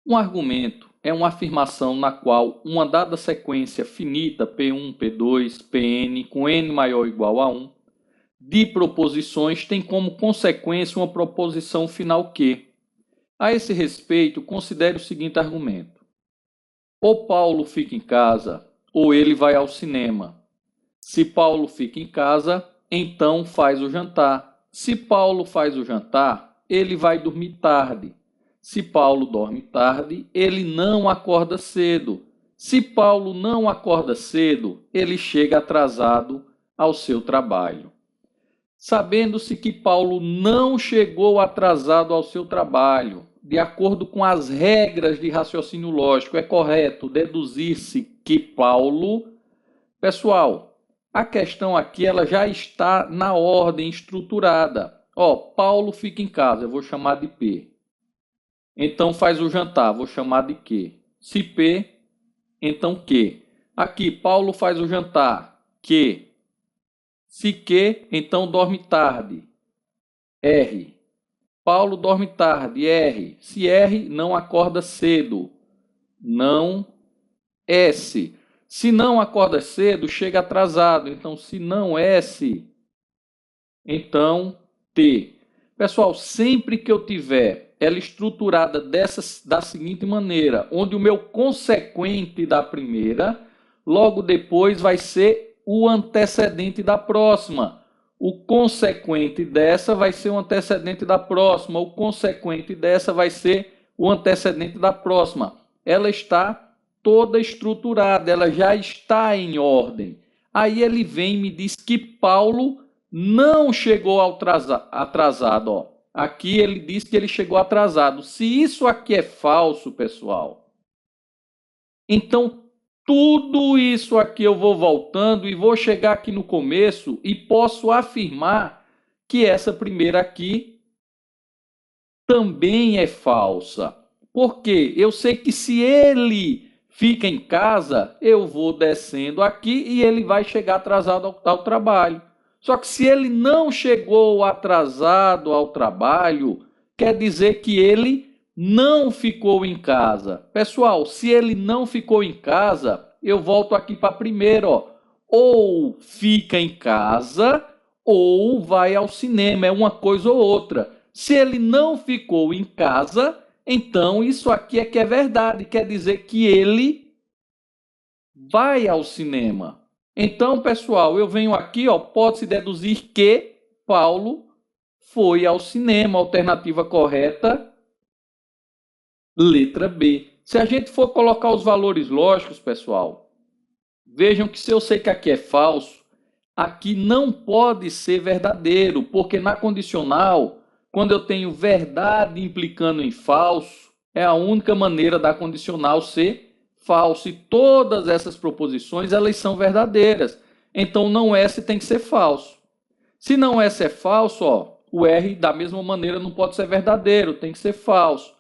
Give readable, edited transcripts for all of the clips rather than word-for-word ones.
Um argumento é uma afirmação na qual uma dada sequência finita P1, P2, Pn com n maior ou igual a 1 de proposições tem como consequência uma proposição final Q. A esse respeito, considere o seguinte argumento. Ou Paulo fica em casa, ou ele vai ao cinema. Se Paulo fica em casa, então faz o jantar. Se Paulo faz o jantar, ele vai dormir tarde. Se Paulo dorme tarde, ele não acorda cedo. Se Paulo não acorda cedo, ele chega atrasado ao seu trabalho. Sabendo-se que Paulo não chegou atrasado ao seu trabalho, de acordo com as regras de raciocínio lógico, é correto deduzir-se que Paulo... Pessoal, a questão aqui ela já está na ordem estruturada. Paulo fica em casa, eu vou chamar de P. Então faz o jantar, vou chamar de Q. Se P, então Q. Aqui, Paulo faz o jantar, Q. Se Q, então dorme tarde, R. Paulo dorme tarde, R. Se R, não acorda cedo, não S. Se não acorda cedo, chega atrasado. Então, se não S, então T. Pessoal, sempre que eu tiver ela estruturada da seguinte maneira, onde o meu consequente da primeira, logo depois vai ser o antecedente da próxima. O consequente dessa vai ser o antecedente da próxima. O consequente dessa vai ser o antecedente da próxima. Ela está toda estruturada, ela já está em ordem. Aí ele vem e me diz que Paulo não chegou atrasado. Aqui ele diz que ele chegou atrasado. Se isso aqui é falso, pessoal, então tudo isso aqui eu vou voltando e vou chegar aqui no começo e posso afirmar que essa primeira aqui também é falsa. Por quê? Eu sei que se ele fica em casa, eu vou descendo aqui e ele vai chegar atrasado ao trabalho. Só que se ele não chegou atrasado ao trabalho, quer dizer que ele não ficou em casa. Pessoal, se ele não ficou em casa, eu volto aqui para primeiro, ou fica em casa ou vai ao cinema, é uma coisa ou outra. Se ele não ficou em casa, então isso aqui é que é verdade, quer dizer que ele vai ao cinema. Então, pessoal, eu venho aqui, pode-se deduzir que Paulo foi ao cinema. Alternativa correta, letra B. Se a gente for colocar os valores lógicos, pessoal, vejam que se eu sei que aqui é falso, aqui não pode ser verdadeiro, porque na condicional, quando eu tenho verdade implicando em falso, é a única maneira da condicional ser falso. E todas essas proposições, elas são verdadeiras. Então, não S tem que ser falso. Se não S é falso, o R, da mesma maneira, não pode ser verdadeiro, tem que ser falso.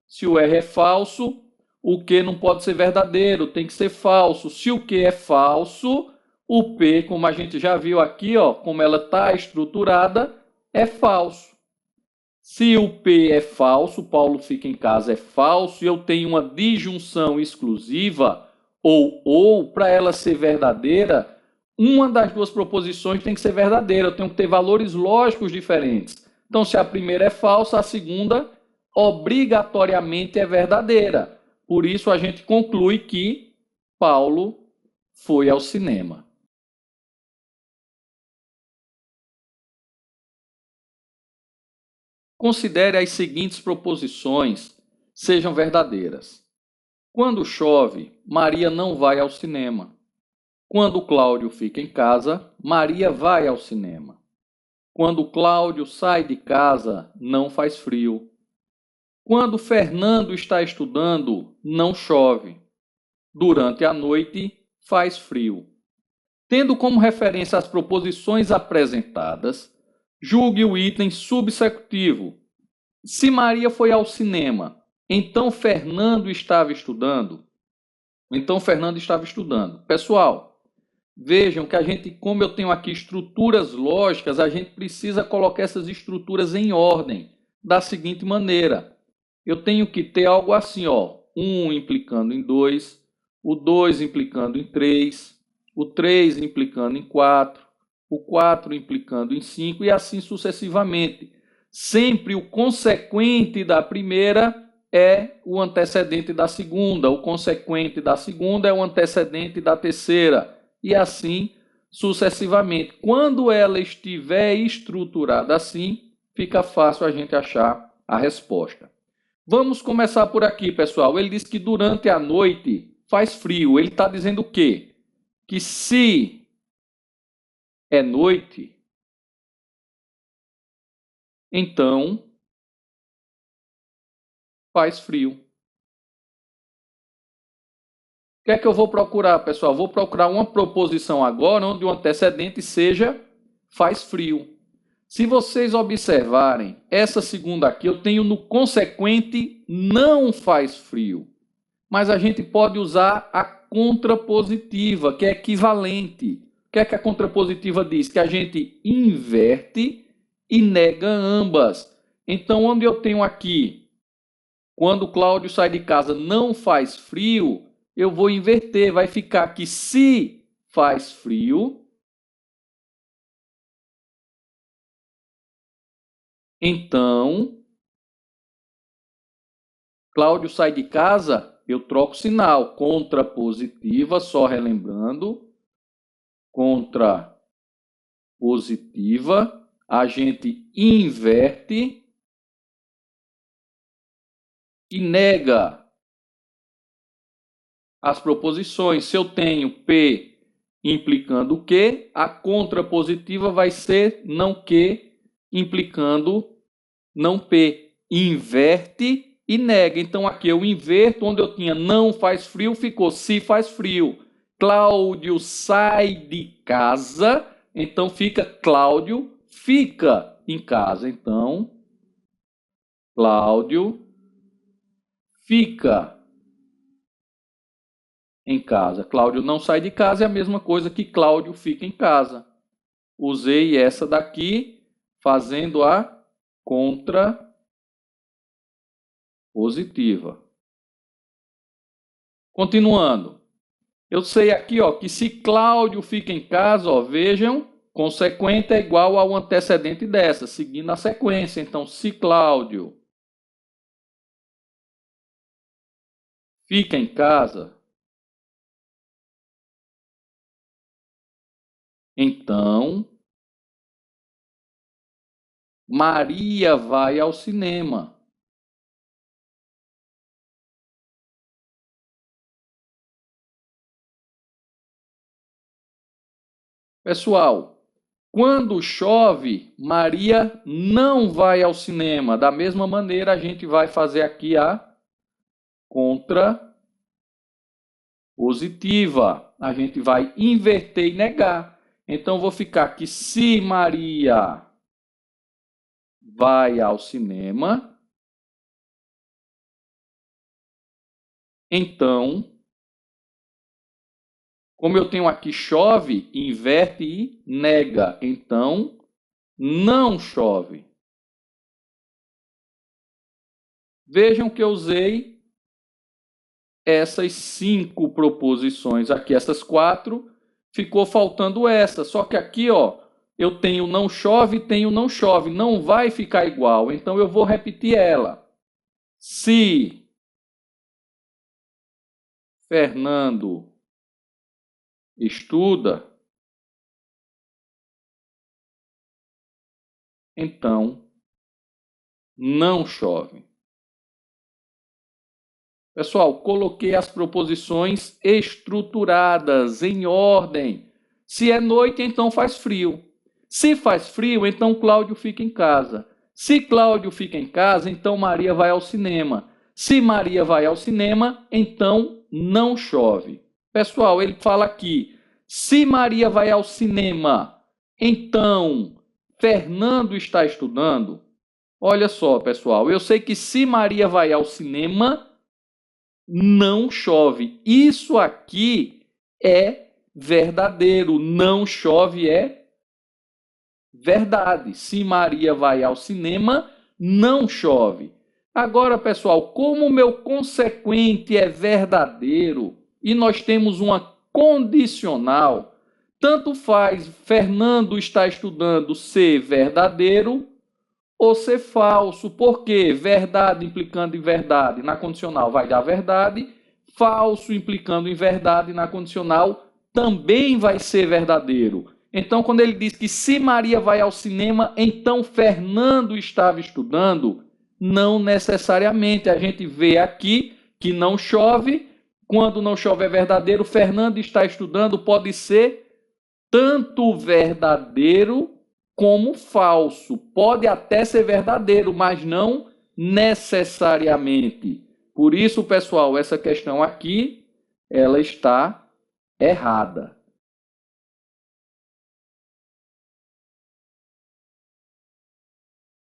Se o R é falso, o Q não pode ser verdadeiro, tem que ser falso. Se o Q é falso, o P, como a gente já viu aqui, como ela está estruturada, é falso. Se o P é falso, Paulo fica em casa é falso, e eu tenho uma disjunção exclusiva, ou, para ela ser verdadeira, uma das duas proposições tem que ser verdadeira, eu tenho que ter valores lógicos diferentes. Então, se a primeira é falsa, a segunda obrigatoriamente é verdadeira. Por isso, a gente conclui que Paulo foi ao cinema. Considere as seguintes proposições sejam verdadeiras. Quando chove, Maria não vai ao cinema. Quando Cláudio fica em casa, Maria vai ao cinema. Quando Cláudio sai de casa, não faz frio. Quando Fernando está estudando, não chove. Durante a noite, faz frio. Tendo como referência as proposições apresentadas, julgue o item subsecutivo. Se Maria foi ao cinema, então Fernando estava estudando? Então Fernando estava estudando. Pessoal, vejam que como eu tenho aqui estruturas lógicas, a gente precisa colocar essas estruturas em ordem, da seguinte maneira. Eu tenho que ter algo assim, 1 implicando em 2, o 2 implicando em 3, o 3 implicando em 4, o 4 implicando em 5 e assim sucessivamente. Sempre o consequente da primeira é o antecedente da segunda, o consequente da segunda é o antecedente da terceira, e assim sucessivamente. Quando ela estiver estruturada assim, fica fácil a gente achar a resposta. Vamos começar por aqui, pessoal. Ele diz que durante a noite faz frio. Ele está dizendo o quê? Que se é noite, então faz frio. O que é que eu vou procurar, pessoal? Vou procurar uma proposição agora onde o antecedente seja faz frio. Se vocês observarem, essa segunda aqui eu tenho no consequente não faz frio. Mas a gente pode usar a contrapositiva, que é equivalente. O que é que a contrapositiva diz? Que a gente inverte e nega ambas. Então, onde eu tenho aqui, quando o Cláudio sai de casa não faz frio, eu vou inverter. Vai ficar que se faz frio, então Cláudio sai de casa, eu troco sinal. Contrapositiva, só relembrando. Contrapositiva, a gente inverte e nega as proposições. Se eu tenho P implicando que, a contrapositiva vai ser não que implicando não P. Inverte e nega. Então aqui eu inverto, onde eu tinha não faz frio, ficou se faz frio. Cláudio sai de casa, então fica Cláudio fica em casa. Então, Cláudio fica em casa. Cláudio não sai de casa é a mesma coisa que Cláudio fica em casa. Usei essa daqui fazendo a contrapositiva. Continuando. Eu sei aqui, ó, que se Cláudio fica em casa, ó, vejam, consequente é igual ao antecedente dessa, seguindo a sequência. Então, se Cláudio fica em casa, então Maria vai ao cinema. Pessoal, quando chove, Maria não vai ao cinema. Da mesma maneira, a gente vai fazer aqui a contrapositiva. A gente vai inverter e negar. Então, vou ficar aqui, se Maria vai ao cinema, então, como eu tenho aqui chove, inverte e nega. Então, não chove. Vejam que eu usei essas 5 proposições aqui, essas 4, ficou faltando essa. Só que aqui, ó, eu tenho não chove, tenho não chove. Não vai ficar igual, então eu vou repetir ela. Se Fernando estuda, então não chove. Pessoal, coloquei as proposições estruturadas em ordem. Se é noite, então faz frio. Se faz frio, então Cláudio fica em casa. Se Cláudio fica em casa, então Maria vai ao cinema. Se Maria vai ao cinema, então não chove. Pessoal, ele fala aqui, se Maria vai ao cinema, então Fernando está estudando. Olha só, pessoal, eu sei que se Maria vai ao cinema, não chove. Isso aqui é verdadeiro. Não chove é verdade. Se Maria vai ao cinema, não chove. Agora, pessoal, como o meu consequente é verdadeiro e nós temos uma condicional, tanto faz Fernando está estudando ser verdadeiro ou ser falso. Por quê? Verdade implicando em verdade na condicional vai dar verdade, falso implicando em verdade na condicional também vai ser verdadeiro. Então, quando ele diz que se Maria vai ao cinema, então Fernando estava estudando, não necessariamente. A gente vê aqui que não chove. Quando não chove é verdadeiro. Fernando está estudando, pode ser tanto verdadeiro como falso. Pode até ser verdadeiro, mas não necessariamente. Por isso, pessoal, essa questão aqui, ela está errada.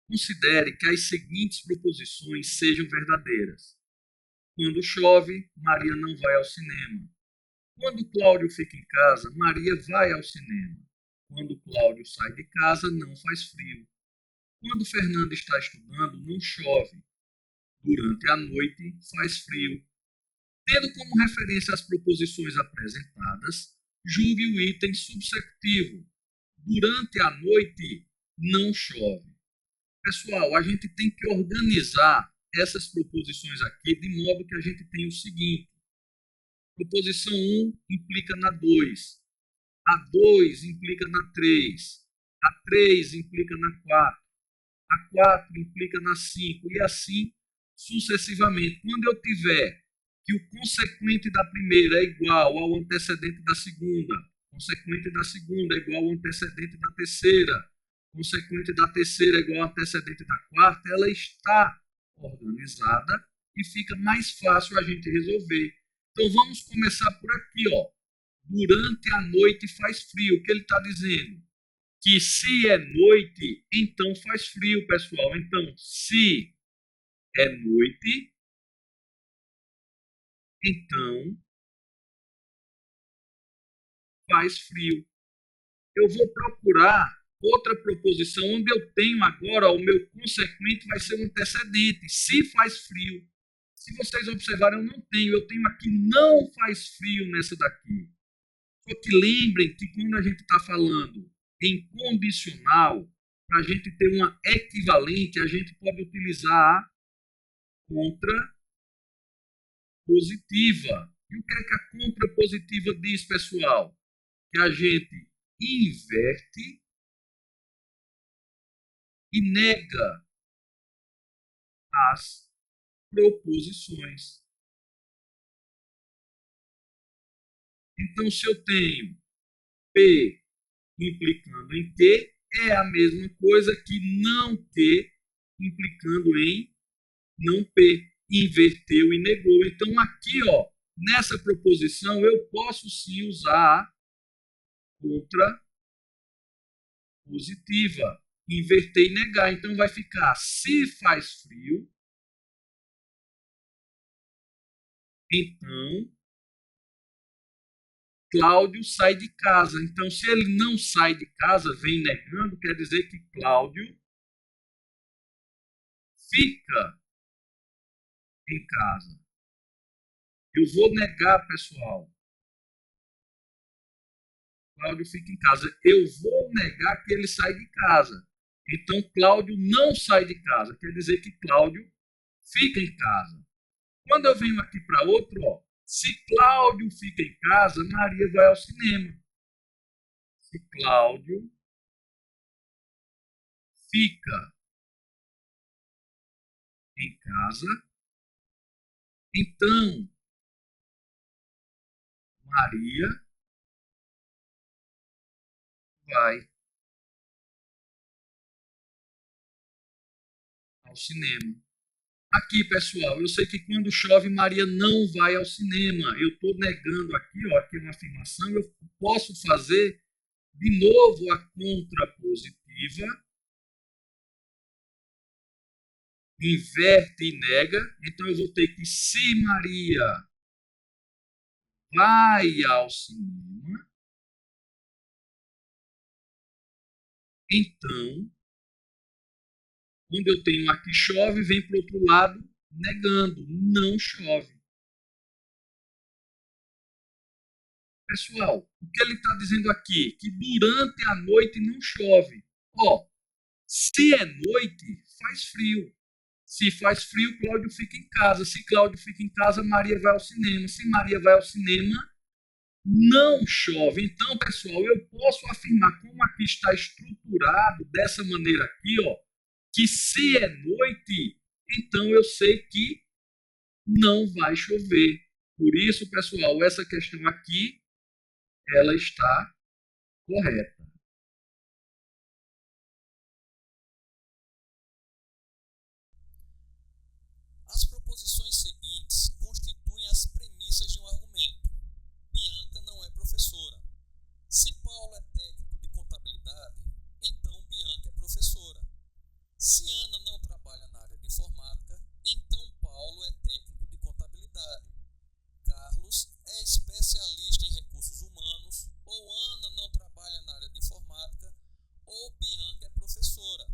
Considere que as seguintes proposições sejam verdadeiras. Quando chove, Maria não vai ao cinema. Quando Cláudio fica em casa, Maria vai ao cinema. Quando Cláudio sai de casa, não faz frio. Quando Fernando está estudando, não chove. Durante a noite, faz frio. Tendo como referência as proposições apresentadas, julgue o item subsecutivo. Durante a noite, não chove. Pessoal, a gente tem que organizar essas proposições aqui de modo que a gente tenha o seguinte. Proposição 1 implica na 2. A 2 implica na 3. A 3 implica na 4. A 4 implica na 5. E assim sucessivamente. Quando eu tiver que o consequente da primeira é igual ao antecedente da segunda, consequente da segunda é igual ao antecedente da terceira, consequente da terceira é igual ao antecedente da quarta, ela está organizada e fica mais fácil a gente resolver. Então vamos começar por aqui, ó. Durante a noite faz frio. O que ele está dizendo? Que se é noite, então faz frio, pessoal. Então, se é noite, então faz frio. Eu vou procurar outra proposição onde eu tenho agora o meu consequente vai ser um antecedente. Se faz frio. Se vocês observarem, eu não tenho. Eu tenho aqui não faz frio nessa daqui. Só que lembrem que quando a gente está falando em condicional, para a gente ter uma equivalente, a gente pode utilizar a contrapositiva. E o que é que a contrapositiva diz, pessoal? Que a gente inverte e nega as proposições. Então, se eu tenho P implicando em T, é a mesma coisa que não T implicando em não P. Inverteu e negou. Então, aqui, ó, nessa proposição, eu posso sim usar a contrapositiva. Inverter e negar. Então, vai ficar se faz frio, então Cláudio sai de casa. Então, se ele não sai de casa, vem negando, quer dizer que Cláudio fica em casa. Eu vou negar, pessoal. Cláudio fica em casa. Eu vou negar que ele sai de casa. Então, Cláudio não sai de casa. Quer dizer que Cláudio fica em casa. Quando eu venho aqui para outro, ó, se Cláudio fica em casa, Maria vai ao cinema. Se Cláudio fica em casa, então Maria vai ao cinema. Aqui, pessoal, eu sei que quando chove, Maria não vai ao cinema. Eu estou negando aqui, ó, aqui é uma afirmação. Eu posso fazer de novo a contrapositiva, inverte e nega. Então, eu vou ter que, se Maria vai ao cinema, então Onde eu tenho aqui chove, vem para o outro lado negando, não chove. Pessoal, o que ele está dizendo aqui? Que durante a noite não chove. Ó, se é noite, faz frio. Se faz frio, Cláudio fica em casa. Se Cláudio fica em casa, Maria vai ao cinema. Se Maria vai ao cinema, não chove. Então, pessoal, eu posso afirmar, como aqui está estruturado dessa maneira aqui, ó, que se é noite, então eu sei que não vai chover. Por isso, pessoal, essa questão aqui, ela está correta. As proposições seguintes constituem as premissas de um argumento. Bianca não é professora. Se Paulo é técnico de contabilidade, então Bianca é professora. Se Ana não trabalha na área de informática, então Paulo é técnico de contabilidade. Carlos é especialista em recursos humanos, ou Ana não trabalha na área de informática, ou Bianca é professora.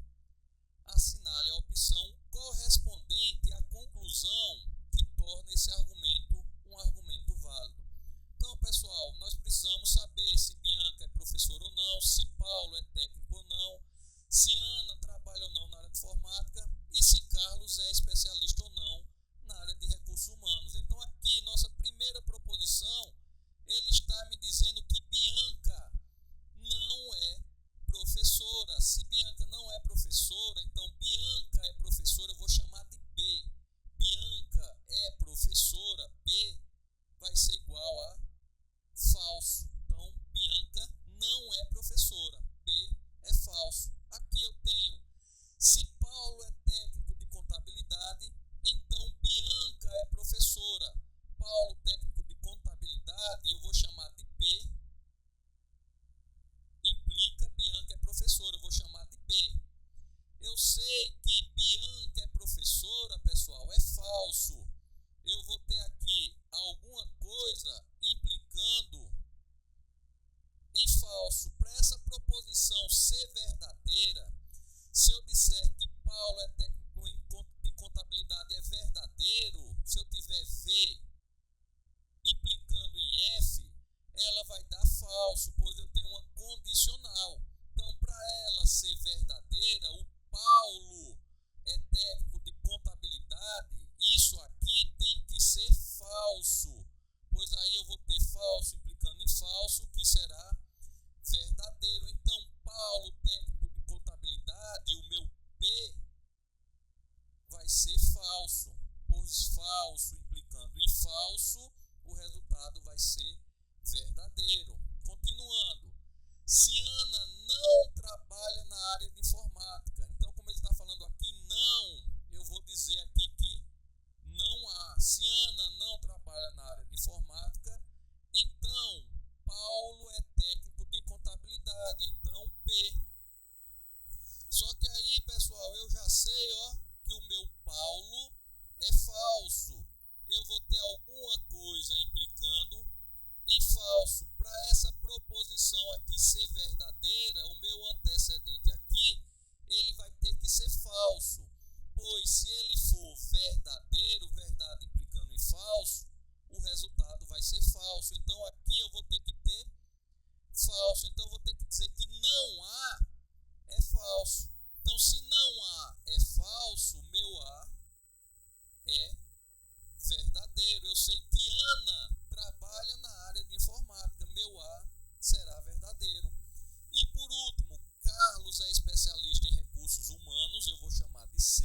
Assinale a opção correspondente à conclusão que torna esse argumento um argumento válido. Então, pessoal, nós precisamos saber se Bianca é professora ou não, se Paulo é técnico ou não, se Ana trabalha ou não na área de informática e se Carlos é especialista ou não na área de recursos humanos. Então, aqui, nossa primeira proposição, ele está me dizendo que Bianca não é professora. Se Bianca não é professora, então Bianca é professora, eu vou chamar de B. Bianca é professora, B vai ser igual a falso. Então, Bianca não é professora, B é falso. Aqui eu tenho, se Paulo é técnico de contabilidade, então Bianca é professora. Paulo, técnico de contabilidade, eu vou chamar de P, implica Bianca é professora, eu vou chamar de B. Eu sei que Bianca é professora, pessoal, é falso. Eu vou ter aqui alguma coisa implicando em falso. Para essa proposição ser verdadeira, se eu disser que Paulo é técnico de contabilidade é verdadeiro, se eu tiver V implicando em F, ela vai dar falso, pois eu tenho uma condicional. Então, para ela ser verdadeira, o Paulo é técnico de contabilidade, isso aqui tem que ser falso, pois aí eu vou ter falso implicando em falso, que será verdadeiro. Então, Paulo, técnico de contabilidade, o meu P vai ser falso, pois falso implicando em falso, o resultado vai ser verdadeiro. Continuando, se Ana não trabalha na área de informática, então como ele está falando aqui não, eu vou dizer aqui que não há. Se Ana não trabalha na área de informática, então Paulo é técnico de contabilidade, então P. Só que aí, pessoal, eu já sei, ó, que o meu Paulo é falso. Eu vou ter alguma coisa implicando em falso. Para essa proposição aqui ser verdadeira, o meu antecedente aqui, ele vai ter que ser falso. Pois se ele for verdadeiro, verdade implicando em falso, o resultado vai ser falso. Então aqui eu vou ter que ter falso. Então eu vou ter que dizer que não há é falso. Então se não há é falso, meu A é verdadeiro. Eu sei que Ana trabalha na área de informática, meu A será verdadeiro. E por último, Carlos é especialista em recursos humanos, eu vou chamar de C.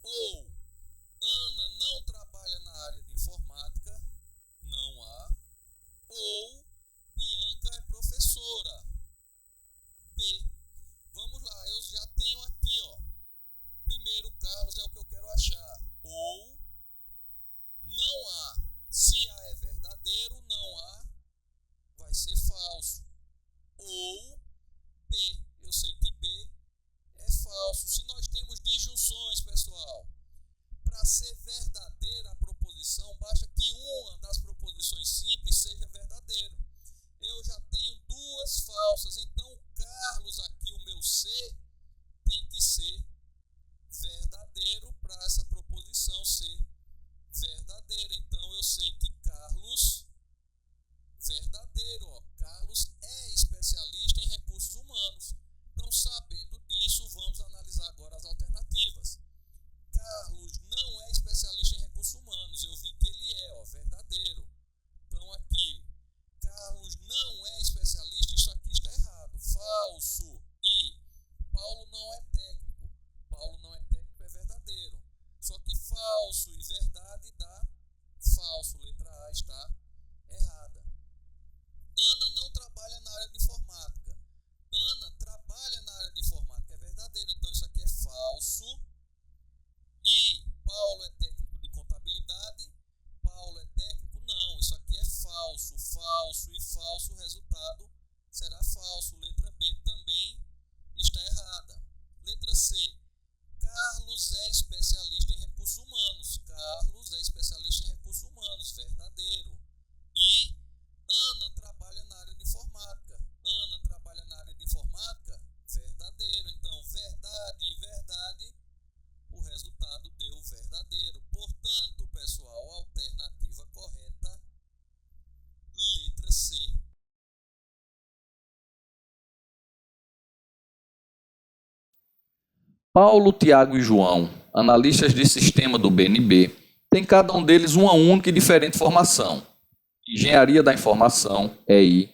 Ou Ana não trabalha na área de informática, não há. Ou Bianca é professora, B. Vamos lá, eu já tenho aqui, ó. Primeiro, Carlos é o que eu quero achar. Ou não há. Se A é verdadeiro, não há vai ser falso. Ou B. Eu sei que B é falso. Se nós temos disjunções, pessoal, para ser verdadeira a proposição, basta que uma das proposições simples seja verdadeira. Eu já tenho duas falsas, então Carlos aqui, o meu C, tem que ser verdadeiro para essa proposição ser verdadeira. Então, eu sei que Carlos, verdadeiro, Carlos é especialista em recursos humanos. Então, sabendo disso, vamos analisar agora as alternativas. Carlos não é especialista em recursos humanos. Eu vi que ele é, verdadeiro. Então, aqui, Carlos não é especialista, isso aqui está errado. Falso. E Paulo não é técnico. Paulo não é técnico, é verdadeiro. Só que falso e verdade dá falso. Letra A está errada. Ana não trabalha na área de informática. Ana trabalha na área de informática, é verdadeiro. Então, isso aqui é falso. E Paulo é técnico de contabilidade. Paulo é técnico? Não, isso aqui é falso. Falso e falso, o resultado será falso. Letra B também está errada. Letra C. Carlos é especialista em recursos humanos. Carlos é especialista em recursos humanos, verdadeiro. E Ana trabalha na área de informática. Ana trabalha na área de informática, verdadeiro. Então, verdade e verdade, o resultado deu verdadeiro. Portanto, pessoal, a alternativa correta, letra C. Paulo, Tiago e João, analistas de sistema do BNB, têm cada um deles uma única e diferente formação. Engenharia da Informação, EI,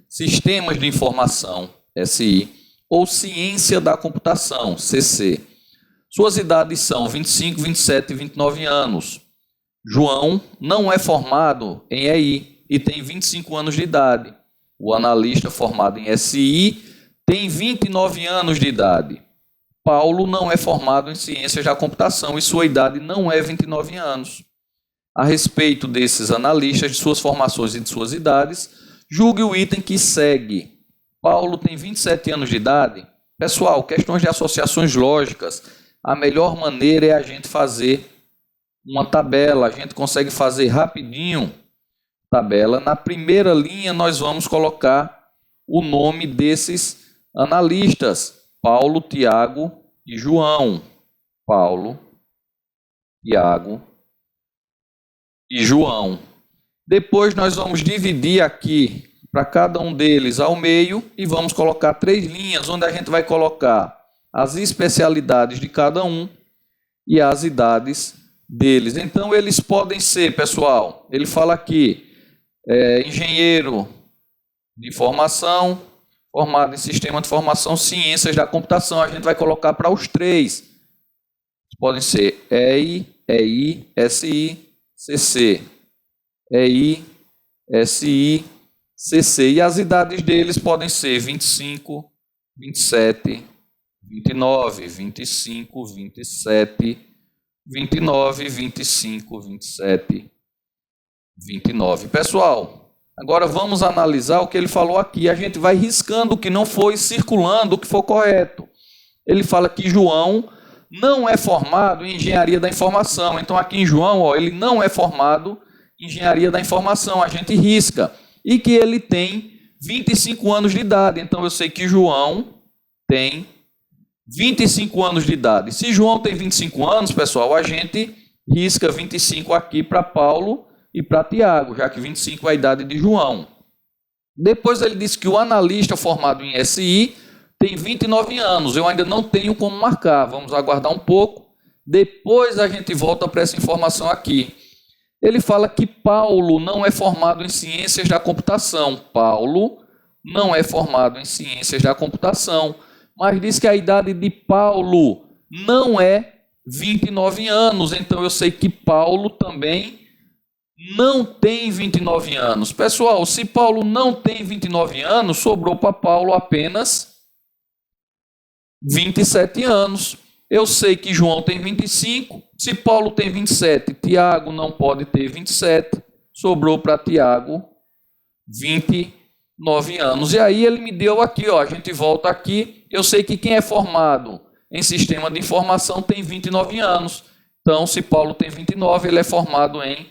Sistemas de Informação, SI, ou Ciência da Computação, CC. Suas idades são 25, 27 e 29 anos. João não é formado em EI e tem 25 anos de idade. O analista formado em SI tem 29 anos de idade. Paulo não é formado em Ciências da Computação e sua idade não é 29 anos. A respeito desses analistas, de suas formações e de suas idades, julgue o item que segue. Paulo tem 27 anos de idade. Pessoal, questões de associações lógicas, a melhor maneira é a gente fazer uma tabela. A gente consegue fazer rapidinho tabela. Na primeira linha, nós vamos colocar o nome desses analistas. Paulo, Tiago e João. Paulo, Tiago e João. Depois nós vamos dividir aqui para cada um deles ao meio e vamos colocar 3 linhas onde a gente vai colocar as especialidades de cada um e as idades deles. Então eles podem ser, pessoal, ele fala aqui, engenheiro de informação, formado em sistema de informação, ciências da computação. A gente vai colocar para os 3. Podem ser EI, SI, CC. EI, SI, CC. E as idades deles podem ser 25, 27, 29, 25, 27, 29, 25, 27, 29. Pessoal, agora vamos analisar o que ele falou aqui. A gente vai riscando o que não foi, circulando o que for correto. Ele fala que João não é formado em engenharia da informação. Então aqui em João, ele não é formado em engenharia da informação. A gente risca. E que ele tem 25 anos de idade. Então eu sei que João tem 25 anos de idade. Se João tem 25 anos, pessoal, a gente risca 25 aqui para Paulo e para Tiago, já que 25 é a idade de João. Depois ele disse que o analista formado em SI tem 29 anos. Eu ainda não tenho como marcar. Vamos aguardar um pouco. Depois a gente volta para essa informação aqui. Ele fala que Paulo não é formado em ciências da computação. Paulo não é formado em ciências da computação. Mas diz que a idade de Paulo não é 29 anos. Então eu sei que Paulo também não tem 29 anos. Pessoal, se Paulo não tem 29 anos, sobrou para Paulo apenas 27 anos. Eu sei que João tem 25. Se Paulo tem 27, Tiago não pode ter 27. Sobrou para Tiago 29 anos. E aí ele me deu aqui, a gente volta aqui. Eu sei que quem é formado em sistema de informação tem 29 anos. Então, se Paulo tem 29, ele é formado em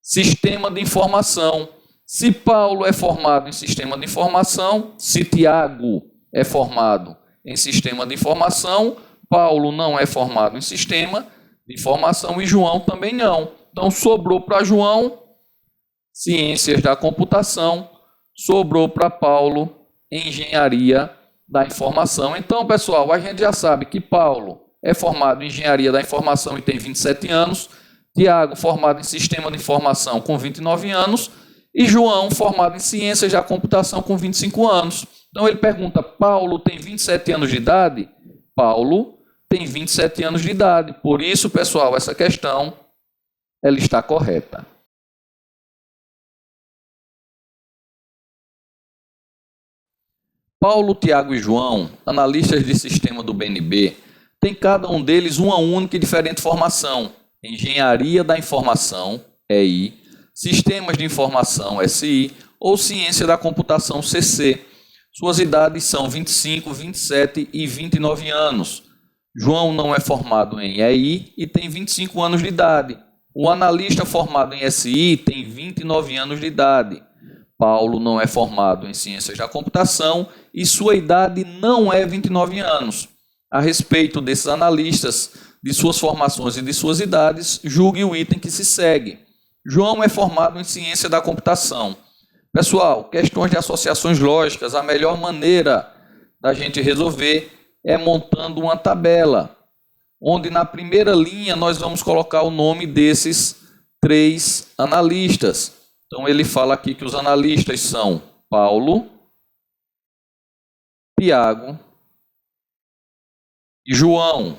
sistema de informação. Se Paulo é formado em sistema de informação, se Tiago é formado em sistema de informação, Paulo não é formado em sistema de informação e João também não. Então, sobrou para João ciências da computação, sobrou para Paulo engenharia da informação. Então, pessoal, a gente já sabe que Paulo é formado em engenharia da informação e tem 27 anos, Tiago formado em sistema de informação com 29 anos e João formado em ciências da computação com 25 anos. Então, ele pergunta, Paulo tem 27 anos de idade? Paulo tem 27 anos de idade. Por isso, pessoal, essa questão ela está correta. Paulo, Tiago e João, analistas de sistema do BNB, tem cada um deles uma única e diferente formação. Engenharia da informação, EI, sistemas de informação, SI, ou ciência da computação, CC. Suas idades são 25, 27 e 29 anos. João não é formado em EI e tem 25 anos de idade. O analista formado em SI tem 29 anos de idade. Paulo não é formado em ciências da computação e sua idade não é 29 anos. A respeito desses analistas, de suas formações e de suas idades, julgue o item que se segue. João é formado em ciência da computação. Pessoal, questões de associações lógicas, a melhor maneira da gente resolver é montando uma tabela, onde na primeira linha nós vamos colocar o nome desses 3 analistas. Então, ele fala aqui que os analistas são Paulo, Tiago e João.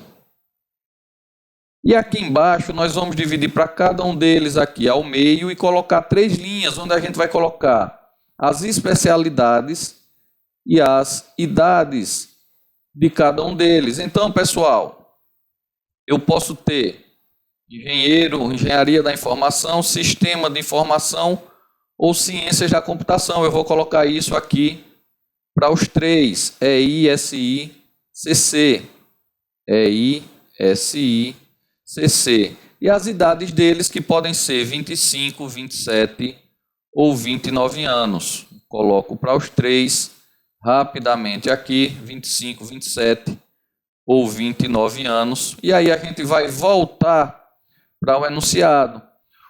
E aqui embaixo nós vamos dividir para cada um deles aqui ao meio e colocar 3 linhas, onde a gente vai colocar as especialidades e as idades de cada um deles. Então, pessoal, eu posso ter engenharia da informação, sistema de informação ou ciências da computação. Eu vou colocar isso aqui para os 3, EI, SI, CC. EI, SI, CC. E as idades deles que podem ser 25, 27 ou 29 anos. Coloco para os 3 rapidamente aqui, 25, 27 ou 29 anos. E aí a gente vai voltar para o enunciado.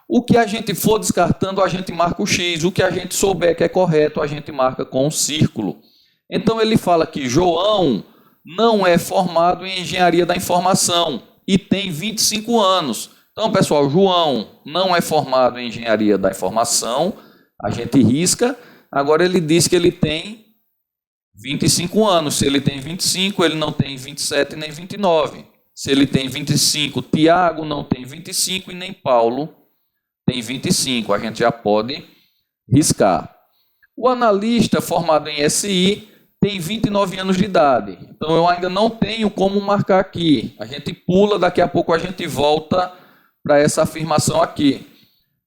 O que a gente for descartando, a gente marca o X. O que a gente souber que é correto, a gente marca com um círculo. Então, ele fala que João não é formado em engenharia da informação e tem 25 anos. Então, pessoal, João não é formado em engenharia da informação, a gente risca. Agora, ele diz que ele tem 25 anos. Se ele tem 25, ele não tem 27 nem 29. Se ele tem 25, Tiago não tem 25 e nem Paulo tem 25. A gente já pode riscar. O analista formado em SI tem 29 anos de idade. Então, eu ainda não tenho como marcar aqui. A gente pula, daqui a pouco a gente volta para essa afirmação aqui.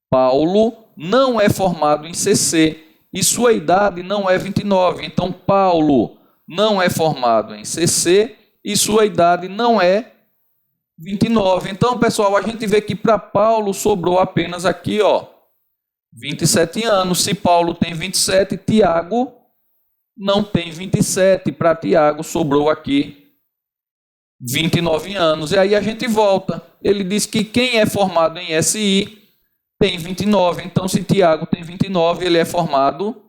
Paulo não é formado em CC e sua idade não é 29. Então, Paulo não é formado em CC e sua idade não é 29. Então, pessoal, a gente vê que para Paulo sobrou apenas aqui, 27 anos. Se Paulo tem 27, Tiago não tem 27. Para Tiago sobrou aqui 29 anos. E aí a gente volta. Ele diz que quem é formado em SI tem 29. Então, se Tiago tem 29, ele é formado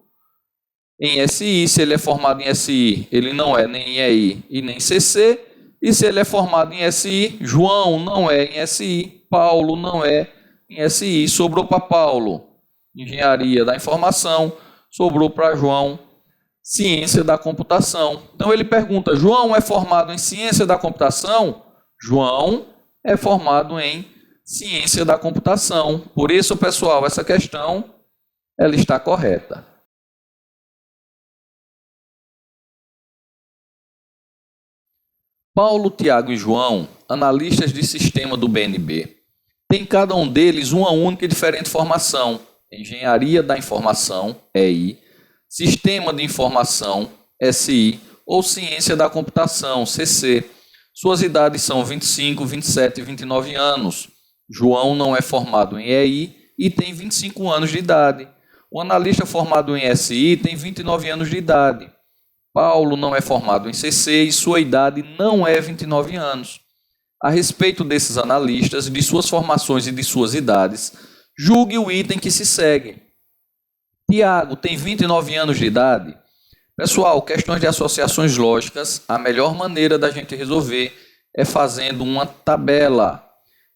em SI. Se ele é formado em SI, ele não é nem em EI e nem CC. E se ele é formado em SI, João não é em SI, Paulo não é em SI. Sobrou para Paulo engenharia da informação, sobrou para João ciência da computação. Então ele pergunta, João é formado em ciência da computação? João é formado em ciência da computação. Por isso, pessoal, essa questão ela está correta. Paulo, Tiago e João, analistas de sistema do BNB, tem cada um deles uma única e diferente formação. Engenharia da informação, EI, sistema de informação, SI, ou ciência da computação, CC. Suas idades são 25, 27 e 29 anos. João não é formado em EI e tem 25 anos de idade. O analista formado em SI tem 29 anos de idade. Paulo não é formado em CC e sua idade não é 29 anos. A respeito desses analistas, de suas formações e de suas idades, julgue o item que se segue. Tiago tem 29 anos de idade. Pessoal, questões de associações lógicas, a melhor maneira da gente resolver é fazendo uma tabela.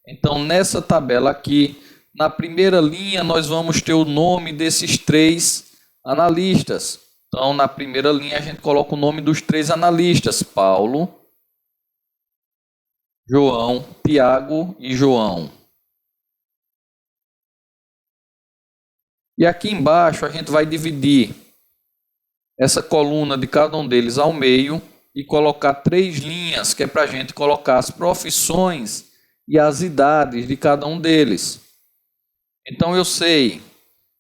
Então, nessa tabela aqui, na primeira linha, nós vamos ter o nome desses 3 analistas. Então, na primeira linha, a gente coloca o nome dos 3 analistas: Paulo, João, Tiago e João. E aqui embaixo a gente vai dividir essa coluna de cada um deles ao meio e colocar 3 linhas, que é para a gente colocar as profissões e as idades de cada um deles. Então eu sei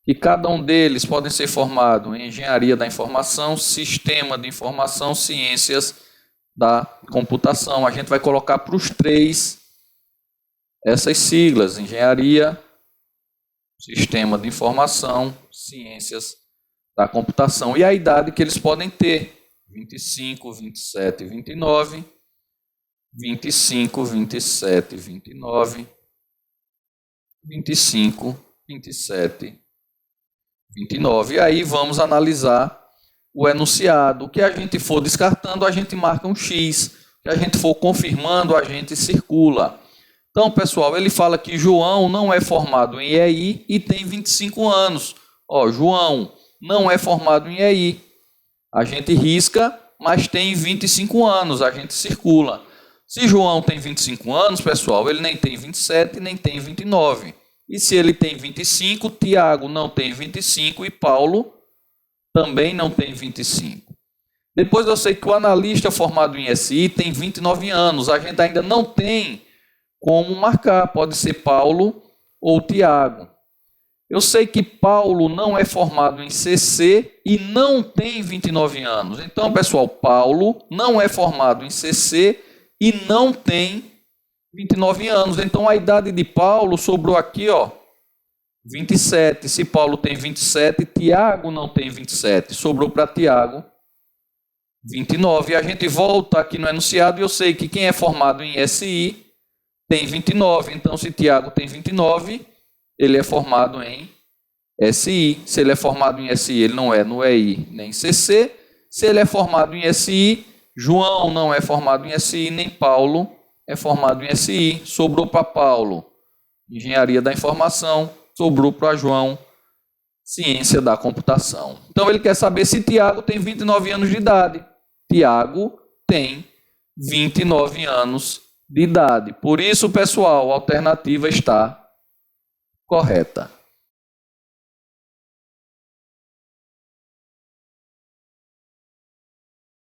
que cada um deles pode ser formado em engenharia da informação, sistema de informação, ciências da computação. A gente vai colocar para os 3 essas siglas: engenharia, sistema de informação, ciências da computação. E a idade que eles podem ter: 25, 27, 29, 25, 27, 29, 25, 27, 29. E aí vamos analisar o enunciado. O que a gente for descartando, a gente marca um X. O que a gente for confirmando, a gente circula. Então, pessoal, ele fala que João não é formado em EI e tem 25 anos. Ó, João não é formado em EI. A gente risca, mas tem 25 anos, a gente circula. Se João tem 25 anos, pessoal, ele nem tem 27, nem tem 29. E se ele tem 25, Tiago não tem 25 e Paulo também não tem 25. Depois eu sei que o analista formado em SI tem 29 anos. A gente ainda não tem como marcar. Pode ser Paulo ou Tiago. Eu sei que Paulo não é formado em CC e não tem 29 anos. Então, pessoal, Paulo não é formado em CC e não tem 29 anos. Então, a idade de Paulo sobrou aqui, ó, 27. Se Paulo tem 27, Tiago não tem 27. Sobrou para Tiago 29. E a gente volta aqui no enunciado e eu sei que quem é formado em SI tem 29. Então, se Tiago tem 29, ele é formado em SI. Se ele é formado em SI, ele não é no EI nem CC. Se ele é formado em SI, João não é formado em SI, nem Paulo é formado em SI. Sobrou para Paulo engenharia da informação. Sobrou para João ciência da computação. Então ele quer saber se Tiago tem 29 anos de idade. Tiago tem 29 anos de idade. Por isso, pessoal, a alternativa está correta.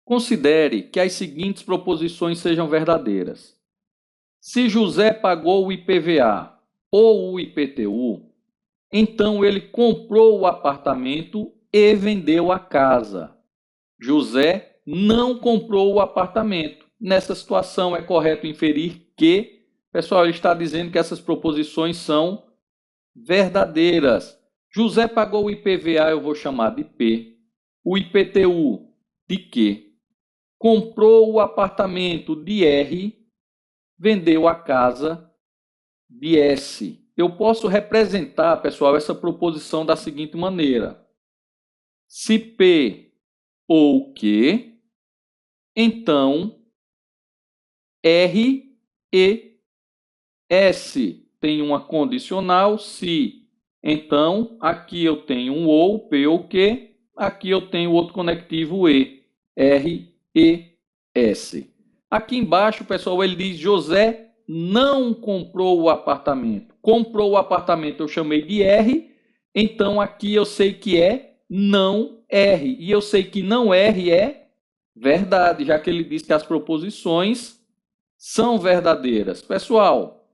Considere que as seguintes proposições sejam verdadeiras. Se José pagou o IPVA ou o IPTU, então ele comprou o apartamento e vendeu a casa. José não comprou o apartamento. Nessa situação é correto inferir que, pessoal, ele está dizendo que essas proposições são verdadeiras. José pagou o IPVA, eu vou chamar de P. O IPTU de Q. Comprou o apartamento de R. Vendeu a casa de S. Eu posso representar, pessoal, essa proposição da seguinte maneira. Se P ou Q, então R e S tem uma condicional se. Então, aqui eu tenho um ou, P ou Q, aqui eu tenho outro conectivo E, R e S. Aqui embaixo, pessoal, ele diz José não comprou o apartamento. Comprou o apartamento, eu chamei de R, então aqui eu sei que é não R. E eu sei que não R é verdade, já que ele diz que as proposições são verdadeiras. Pessoal,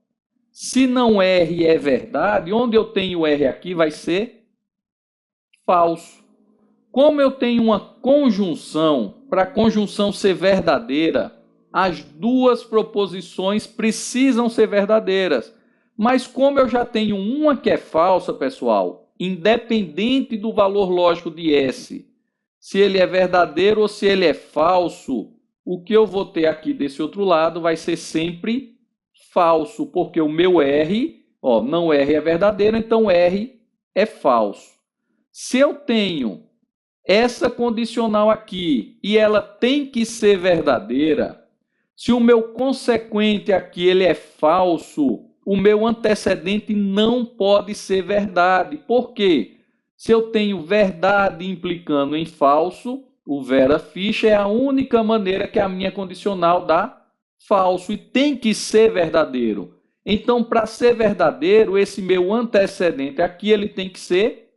se não R é verdade, onde eu tenho R aqui vai ser falso. Como eu tenho uma conjunção, para a conjunção ser verdadeira, as duas proposições precisam ser verdadeiras. Mas como eu já tenho uma que é falsa, pessoal, independente do valor lógico de S, se ele é verdadeiro ou se ele é falso, o que eu vou ter aqui desse outro lado vai ser sempre falso, porque o meu R, não R é verdadeiro, então R é falso. Se eu tenho essa condicional aqui e ela tem que ser verdadeira, se o meu consequente aqui ele é falso, o meu antecedente não pode ser verdade. Por quê? Se eu tenho verdade implicando em falso, o vera ficha é a única maneira que a minha condicional dá falso e tem que ser verdadeiro. Então, para ser verdadeiro, esse meu antecedente aqui ele tem que ser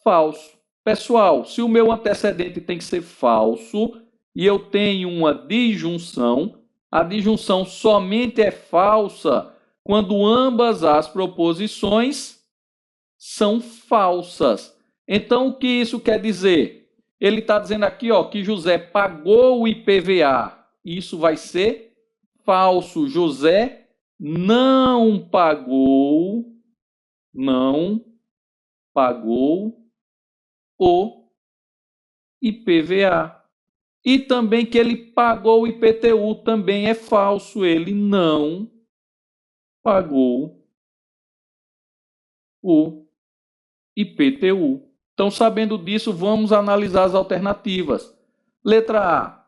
falso. Pessoal, se o meu antecedente tem que ser falso e eu tenho uma disjunção, a disjunção somente é falsa quando ambas as proposições são falsas. Então, o que isso quer dizer? Ele está dizendo aqui que José pagou o IPVA. Isso vai ser falso. José não pagou o IPVA. E também que ele pagou o IPTU também é falso. Ele não pagou o IPTU. Então, sabendo disso, vamos analisar as alternativas. Letra A.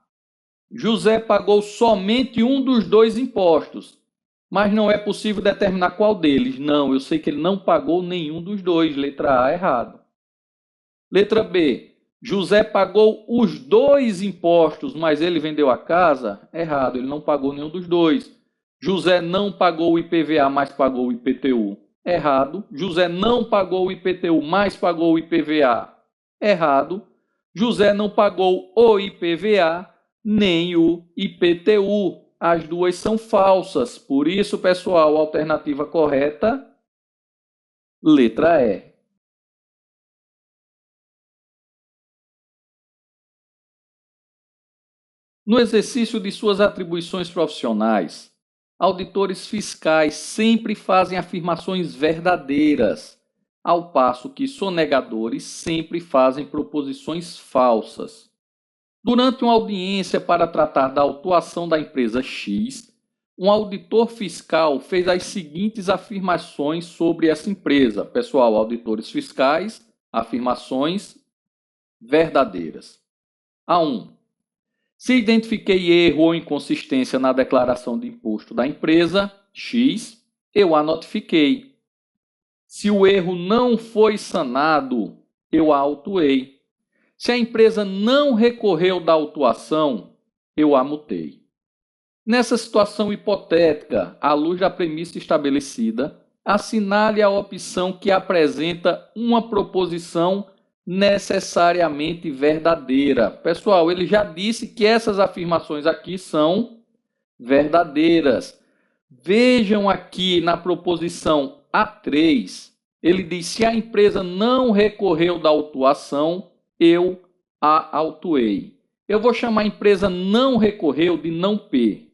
José pagou somente um dos dois impostos, mas não é possível determinar qual deles. Não, eu sei que ele não pagou nenhum dos dois. Letra A, errado. Letra B. José pagou os dois impostos, mas ele vendeu a casa? Errado, ele não pagou nenhum dos dois. José não pagou o IPVA, mas pagou o IPTU? Errado. José não pagou o IPTU, mas pagou o IPVA? Errado. José não pagou o IPVA, nem o IPTU. As duas são falsas. Por isso, pessoal, a alternativa correta, letra E. No exercício de suas atribuições profissionais, auditores fiscais sempre fazem afirmações verdadeiras, ao passo que sonegadores sempre fazem proposições falsas. Durante uma audiência para tratar da autuação da empresa X, um auditor fiscal fez as seguintes afirmações sobre essa empresa. Pessoal, auditores fiscais, afirmações verdadeiras. A1. Se identifiquei erro ou inconsistência na declaração de imposto da empresa X, eu a notifiquei. Se o erro não foi sanado, eu a autuei. Se a empresa não recorreu da autuação, eu a multei. Nessa situação hipotética, à luz da premissa estabelecida, assinale a opção que apresenta uma proposição necessariamente verdadeira. Pessoal, ele já disse que essas afirmações aqui são verdadeiras. Vejam aqui na proposição A3, ele diz: se a empresa não recorreu da autuação, eu a autuei. Eu vou chamar a empresa não recorreu de não P.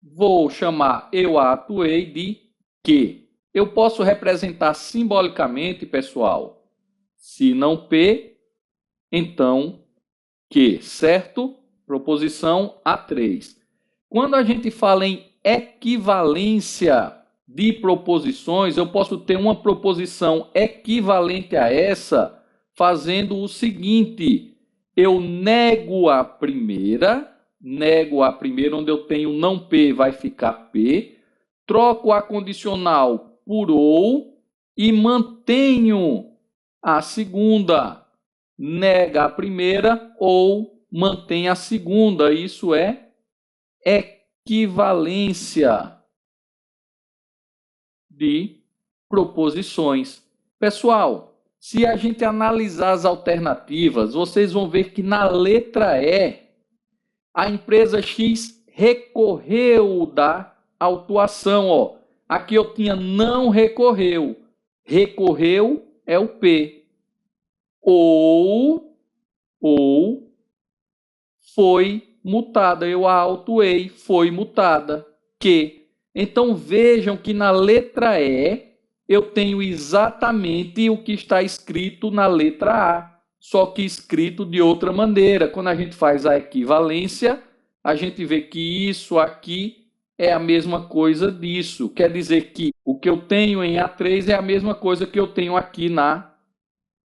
Vou chamar eu a atuei de que. Eu posso representar simbolicamente, pessoal, se não P, então que, certo? Proposição A3. Quando a gente fala em equivalência de proposições, eu posso ter uma proposição equivalente a essa, fazendo o seguinte: eu nego a primeira, onde eu tenho não P, vai ficar P, troco a condicional por ou e mantenho a segunda, nega a primeira ou mantém a segunda. Isso é equivalência de proposições. Pessoal, se a gente analisar as alternativas, vocês vão ver que na letra E, a empresa X recorreu da autuação. Aqui eu tinha não recorreu. Recorreu é o P. Ou foi multada. Eu a autuei, foi multada. Que. Então vejam que na letra E eu tenho exatamente o que está escrito na letra A. só que escrito de outra maneira. Quando a gente faz a equivalência, a gente vê que isso aqui é a mesma coisa disso. Quer dizer que o que eu tenho em A3 é a mesma coisa que eu tenho aqui na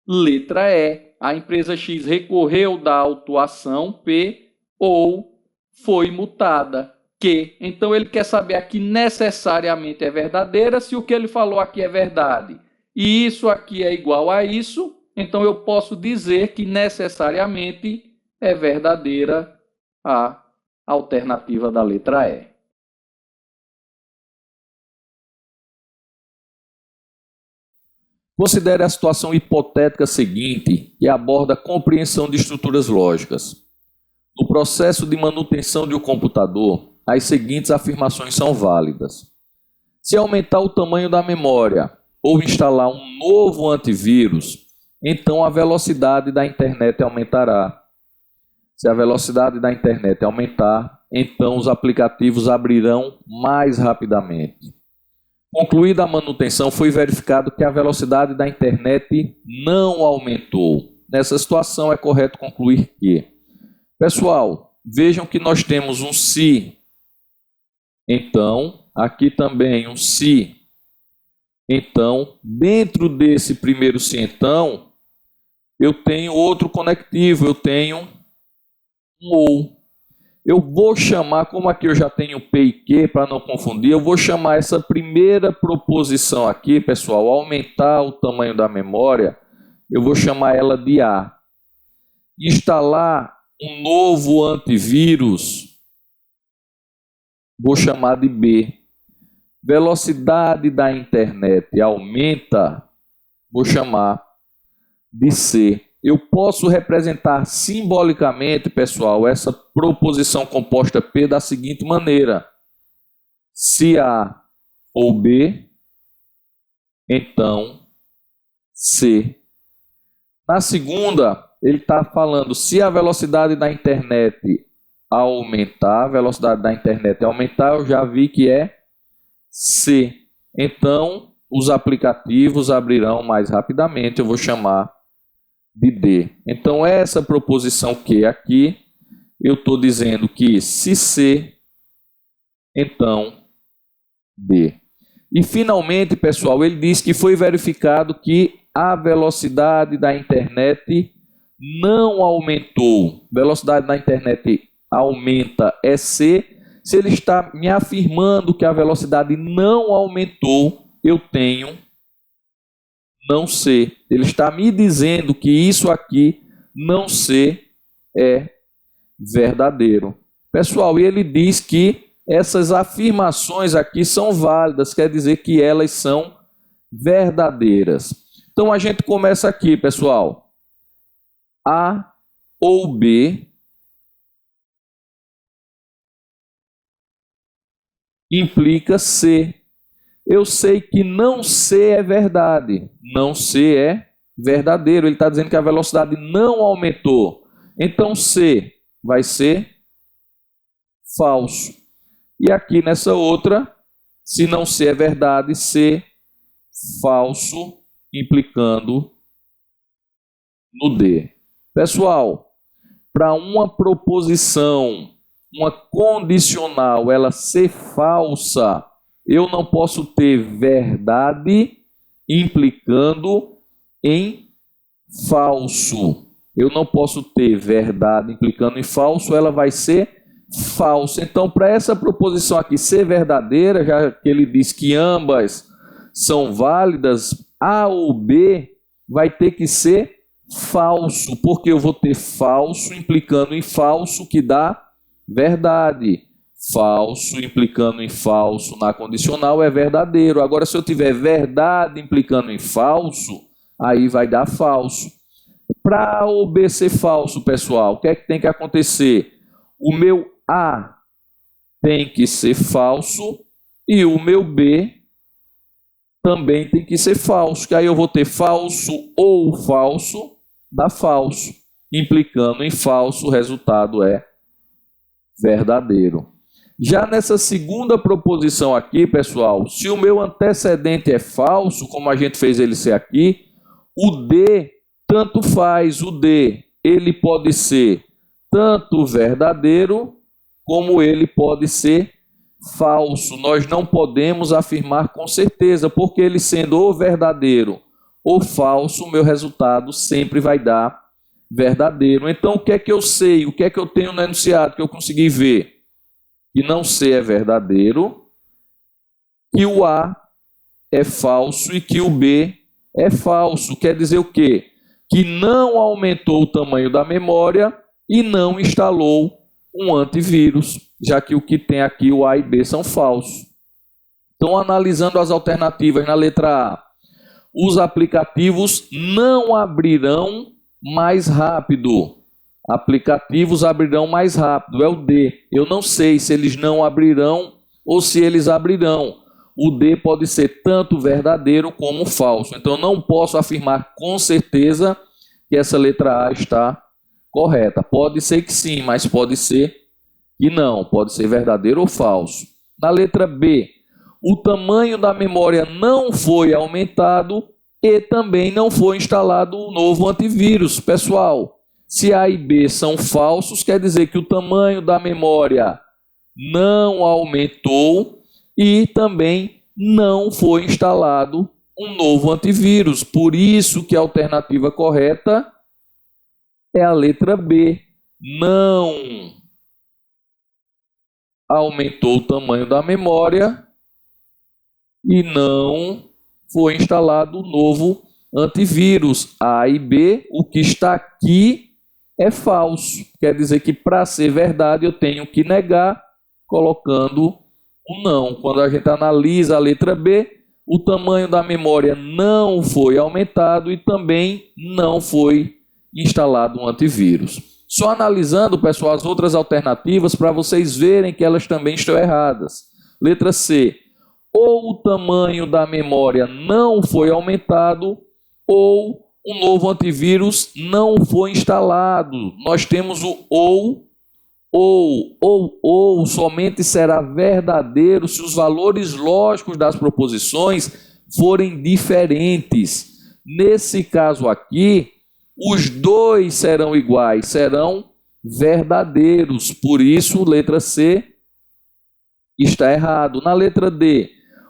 letra E. A empresa X recorreu da autuação P ou foi multada Q. Então, ele quer saber aqui necessariamente é verdadeira se o que ele falou aqui é verdade. E isso aqui é igual a isso, então eu posso dizer que necessariamente é verdadeira a alternativa da letra E. Considere a situação hipotética seguinte, que aborda a compreensão de estruturas lógicas. No processo de manutenção de um computador, as seguintes afirmações são válidas. Se aumentar o tamanho da memória ou instalar um novo antivírus, então a velocidade da internet aumentará. Se a velocidade da internet aumentar, então os aplicativos abrirão mais rapidamente. Concluída a manutenção, foi verificado que a velocidade da internet não aumentou. Nessa situação, é correto concluir que... Pessoal, vejam que nós temos um se. Então, aqui também um se. Então, dentro desse primeiro se, então, eu tenho outro conectivo, eu tenho um ou. Eu vou chamar, como aqui eu já tenho P e Q, para não confundir, eu vou chamar essa primeira proposição aqui, pessoal, aumentar o tamanho da memória, eu vou chamar ela de A. Instalar um novo antivírus, vou chamar de B. Velocidade da internet aumenta, vou chamar de C. Eu posso representar simbolicamente, pessoal, essa proposição composta P da seguinte maneira. Se A ou B, então C. Na segunda, ele está falando, se a velocidade da internet aumentar, a velocidade da internet aumentar, eu já vi que é C. Então, os aplicativos abrirão mais rapidamente, eu vou chamar de D. Então, essa proposição Q aqui, eu estou dizendo que se C, então D. E, finalmente, pessoal, ele diz que foi verificado que a velocidade da internet não aumentou. Velocidade da internet aumenta é C. Se ele está me afirmando que a velocidade não aumentou, eu tenho não C. Ele está me dizendo que isso aqui, não C, é verdadeiro. Pessoal, e ele diz que essas afirmações aqui são válidas, quer dizer que elas são verdadeiras. Então, a gente começa aqui, pessoal. A ou B implica C. Eu sei que não C é verdade. Não C é verdadeiro. Ele está dizendo que a velocidade não aumentou. Então, C vai ser falso. E aqui nessa outra, se não C é verdade, C falso, implicando no D. Pessoal, para uma proposição, uma condicional, ela ser falsa, eu não posso ter verdade implicando em falso. Eu não posso ter verdade implicando em falso, ela vai ser falsa. Então, para essa proposição aqui ser verdadeira, já que ele diz que ambas são válidas, A ou B vai ter que ser falso, porque eu vou ter falso implicando em falso, que dá verdade. Falso implicando em falso na condicional é verdadeiro. Agora, se eu tiver verdade implicando em falso, aí vai dar falso. Para A ou B ser falso, pessoal, o que é que tem que acontecer? O meu A tem que ser falso e o meu B também tem que ser falso, que aí eu vou ter falso ou falso, dá falso. Implicando em falso, o resultado é verdadeiro. Já nessa segunda proposição aqui, pessoal, se o meu antecedente é falso, como a gente fez ele ser aqui, o D tanto faz o D, ele pode ser tanto verdadeiro como ele pode ser falso. Nós não podemos afirmar com certeza, porque ele sendo ou verdadeiro ou falso, o meu resultado sempre vai dar verdadeiro. Então, o que é que eu sei? O que é que eu tenho no enunciado que eu consegui ver? Que não C é verdadeiro, que o A é falso e que o B é falso. Quer dizer o quê? Que não aumentou o tamanho da memória e não instalou um antivírus, já que o que tem aqui, o A e B, são falsos. Então, analisando as alternativas na letra A, os aplicativos não abrirão mais rápido. Aplicativos abrirão mais rápido, é o D. Eu não sei se eles não abrirão ou se eles abrirão. O D pode ser tanto verdadeiro como falso. Então, eu não posso afirmar com certeza que essa letra A está correta. Pode ser que sim, mas pode ser que não. Pode ser verdadeiro ou falso. Na letra B, o tamanho da memória não foi aumentado e também não foi instalado um novo antivírus. Pessoal, se A e B são falsos, quer dizer que o tamanho da memória não aumentou e também não foi instalado um novo antivírus. Por isso que a alternativa correta é a letra B. Não aumentou o tamanho da memória e não foi instalado um novo antivírus. A e B, o que está aqui é falso. Quer dizer que para ser verdade eu tenho que negar colocando um não. Quando a gente analisa a letra B, o tamanho da memória não foi aumentado e também não foi instalado um antivírus. Só analisando, pessoal, as outras alternativas para vocês verem que elas também estão erradas. Letra C. Ou o tamanho da memória não foi aumentado ou um novo antivírus não foi instalado. Nós temos o ou somente será verdadeiro se os valores lógicos das proposições forem diferentes. Nesse caso aqui, os dois serão iguais, serão verdadeiros. Por isso, letra C está errado. Na letra D,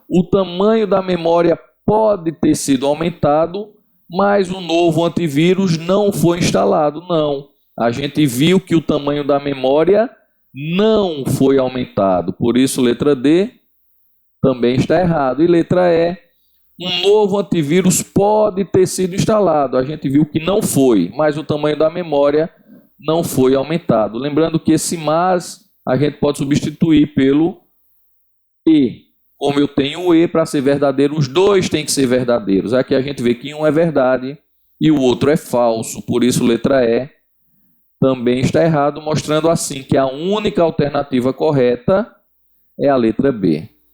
o tamanho da memória pode ter sido aumentado, mas o novo antivírus não foi instalado. Não. A gente viu que o tamanho da memória não foi aumentado. Por isso, letra D também está errado. E letra E, um novo antivírus pode ter sido instalado. A gente viu que não foi, mas o tamanho da memória não foi aumentado. Lembrando que esse mas a gente pode substituir pelo E. Como eu tenho o E, para ser verdadeiro, os dois têm que ser verdadeiros. Aqui a gente vê que um é verdade e o outro é falso. Por isso, letra E também está errado, mostrando assim que a única alternativa correta é a letra B.